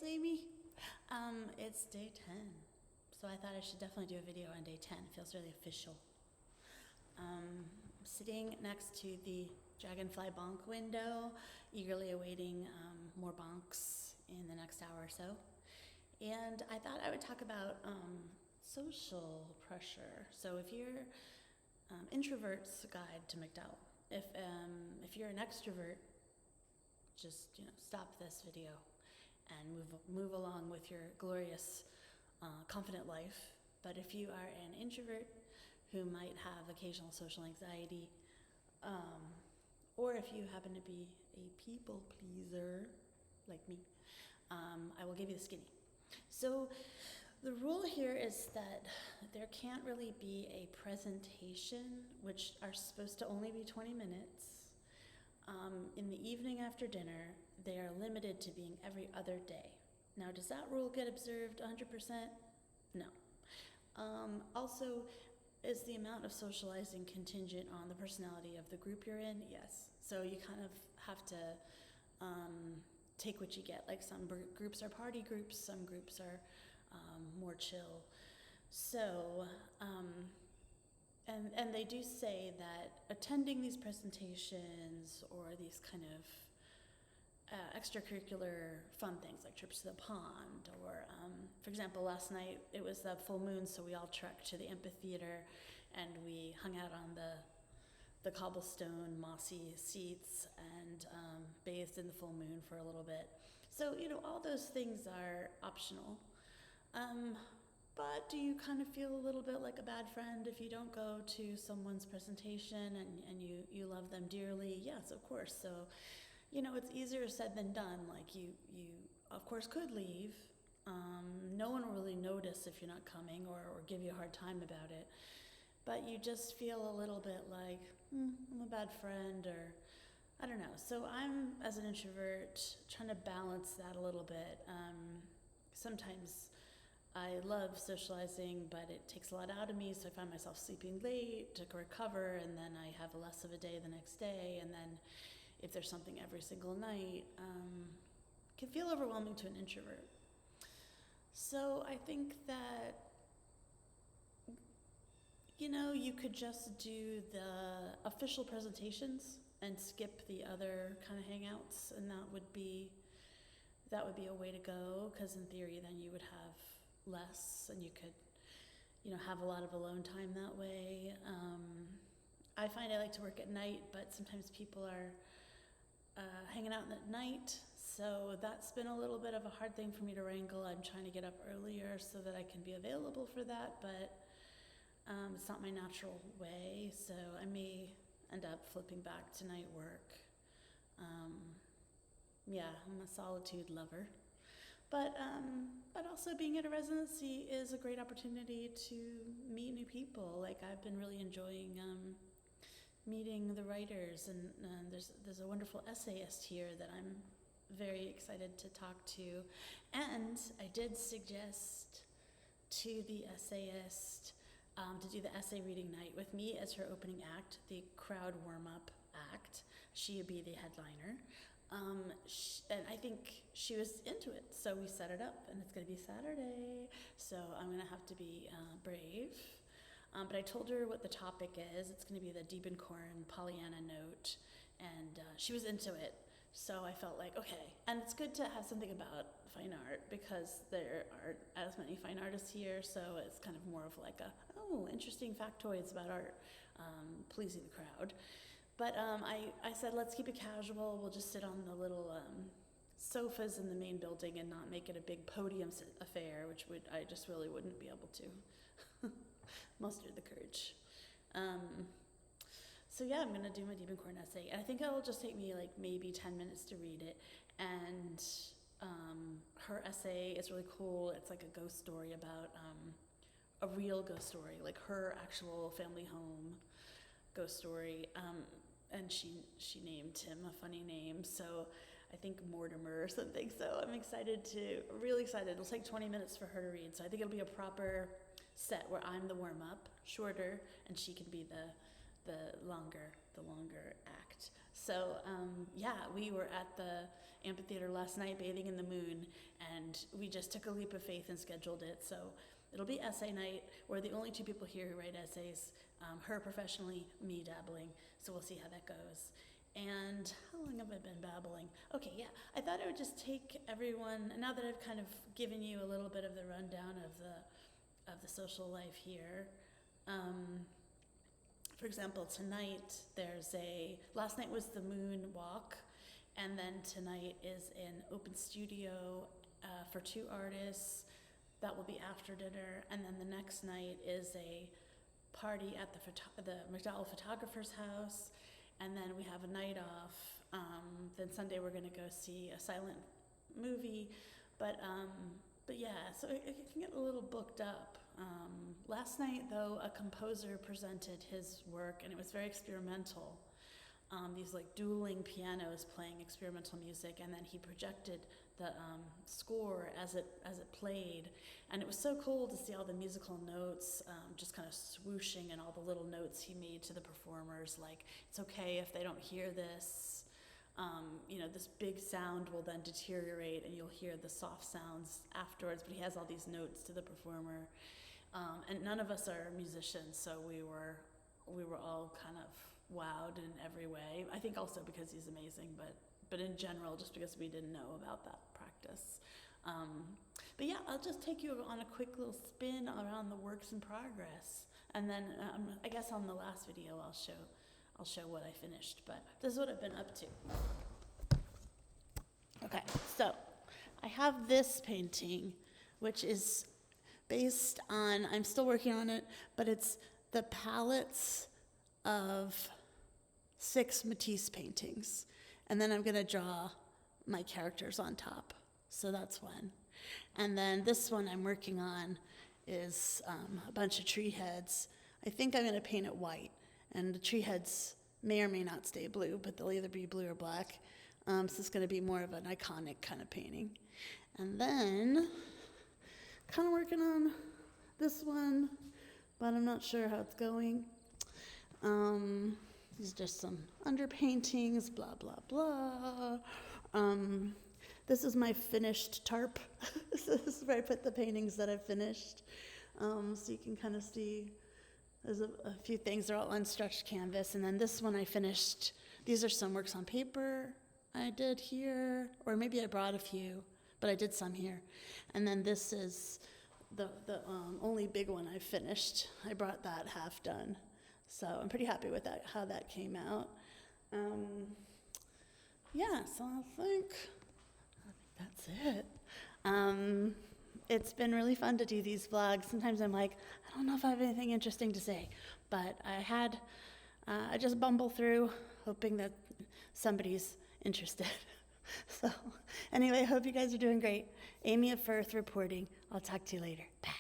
it's Amy. It's day 10. So I thought I should definitely do a video on day 10. It feels really official. Sitting next to the dragonfly bonk window, eagerly awaiting more bonks in the next hour or so. And I thought I would talk about social pressure. So if you're introvert's guide to MacDowell, if you're an extrovert, just stop this video and move along with your glorious, confident life. But if you are an introvert who might have occasional social anxiety, or if you happen to be a people pleaser like me, I will give you the skinny. So the rule here is that there can't really be a presentation, which are supposed to only be 20 minutes. In the evening after dinner, they are limited to being every other day. Now, does that rule get observed 100%? No. Also, is the amount of socializing contingent on the personality of the group you're in? Yes. So you kind of have to take what you get. Like some groups are party groups, some groups are more chill. So, and they do say that attending these presentations or these kind of extracurricular fun things like trips to the pond, or for example, last night it was the full moon, so we all trekked to the amphitheater and we hung out on the cobblestone mossy seats and bathed in the full moon for a little bit. So all those things are optional. But do you kind of feel a little bit like a bad friend if you don't go to someone's presentation and you love them dearly? Yes, of course. So it's easier said than done. Like you of course could leave. No one will really notice if you're not coming or give you a hard time about it. But you just feel a little bit like, I'm a bad friend, or I don't know. So I'm, as an introvert, trying to balance that a little bit. Sometimes I love socializing, but it takes a lot out of me, so I find myself sleeping late to recover, and then I have less of a day the next day, and then if there's something every single night, can feel overwhelming to an introvert. So I think that, you could just do the official presentations and skip the other kind of hangouts, and that would be a way to go, because in theory then you would have less and you could have a lot of alone time that way. I find I like to work at night, but sometimes people are hanging out at night, so that's been a little bit of a hard thing for me to wrangle. I'm trying to get up earlier so that I can be available for that, but it's not my natural way, so I may end up flipping back to night work. I'm a solitude lover. But also being at a residency is a great opportunity to meet new people. Like I've been really enjoying meeting the writers, and there's a wonderful essayist here that I'm very excited to talk to. And I did suggest to the essayist to do the essay reading night with me as her opening act, the crowd warm-up act. She would be the headliner. And I think she was into it, so we set it up, and it's going to be Saturday, so I'm going to have to be brave. But I told her what the topic is. It's going to be the Diebenkorn Pollyanna note, and she was into it, so I felt like, okay. And it's good to have something about fine art, because there aren't as many fine artists here, so it's kind of more of like interesting factoids about art, pleasing the crowd. But I said, let's keep it casual. We'll just sit on the little sofas in the main building and not make it a big podium affair, which I just really wouldn't be able to muster the courage. So I'm going to do my Diebenkorn essay. And I think it'll just take me like maybe 10 minutes to read it. And her essay is really cool. It's like a ghost story about a real ghost story, like her actual family home ghost story. And she named him a funny name, so I think Mortimer or something. So I'm really excited. It'll take 20 minutes for her to read, so I think it'll be a proper set where I'm the warm-up, shorter, and she can be the longer act. So, yeah, we were at the amphitheater last night bathing in the moon, and we just took a leap of faith and scheduled it. So it'll be essay night. We're the only two people here who write essays, her professionally, me dabbling. So we'll see how that goes. And how long have I been babbling? Okay, yeah, I thought I would just take everyone, now that I've kind of given you a little bit of the rundown of the social life here. For example, tonight last night was the moon walk, and then tonight is an open studio for 2 artists. That will be after dinner, and then the next night is a party at the MacDowell photographer's house, and then we have a night off. Then Sunday we're going to go see a silent movie, but yeah, so it can get a little booked up. Last night, though, a composer presented his work, and it was very experimental. These like dueling pianos playing experimental music, and then he projected the score as it played, and it was so cool to see all the musical notes just kind of swooshing, and all the little notes he made to the performers, like it's okay if they don't hear this. This big sound will then deteriorate, and you'll hear the soft sounds afterwards. But he has all these notes to the performer, and none of us are musicians, so we were all kind of wowed in every way. I think also because he's amazing, but in general, just because we didn't know about that practice. But yeah, I'll just take you on a quick little spin around the works in progress, and then I guess on the last video I'll show what I finished. But this is what I've been up to. Okay, so I have this painting, which is based on, I'm still working on it, but it's the palettes of 6 Matisse paintings. And then I'm gonna draw my characters on top. So that's one. And then this one I'm working on is a bunch of tree heads. I think I'm gonna paint it white. And the tree heads may or may not stay blue, but they'll either be blue or black. So it's gonna be more of an iconic kind of painting. And then, kind of working on this one, but I'm not sure how it's going. These are just some underpaintings, blah, blah, blah. This is my finished tarp. This is where I put the paintings that I've finished. So you can kind of see, there's a few things, they're all unstretched canvas. And then this one I finished, these are some works on paper I did here, or maybe I brought a few, but I did some here. And then this is the only big one I finished. I brought that half done. So I'm pretty happy with that, how that came out. Yeah, so I think that's it. It's been really fun to do these vlogs. Sometimes I'm like, I don't know if I have anything interesting to say, but I just bumble through, hoping that somebody's interested. So anyway, I hope you guys are doing great. Amy of Firth reporting. I'll talk to you later. Bye.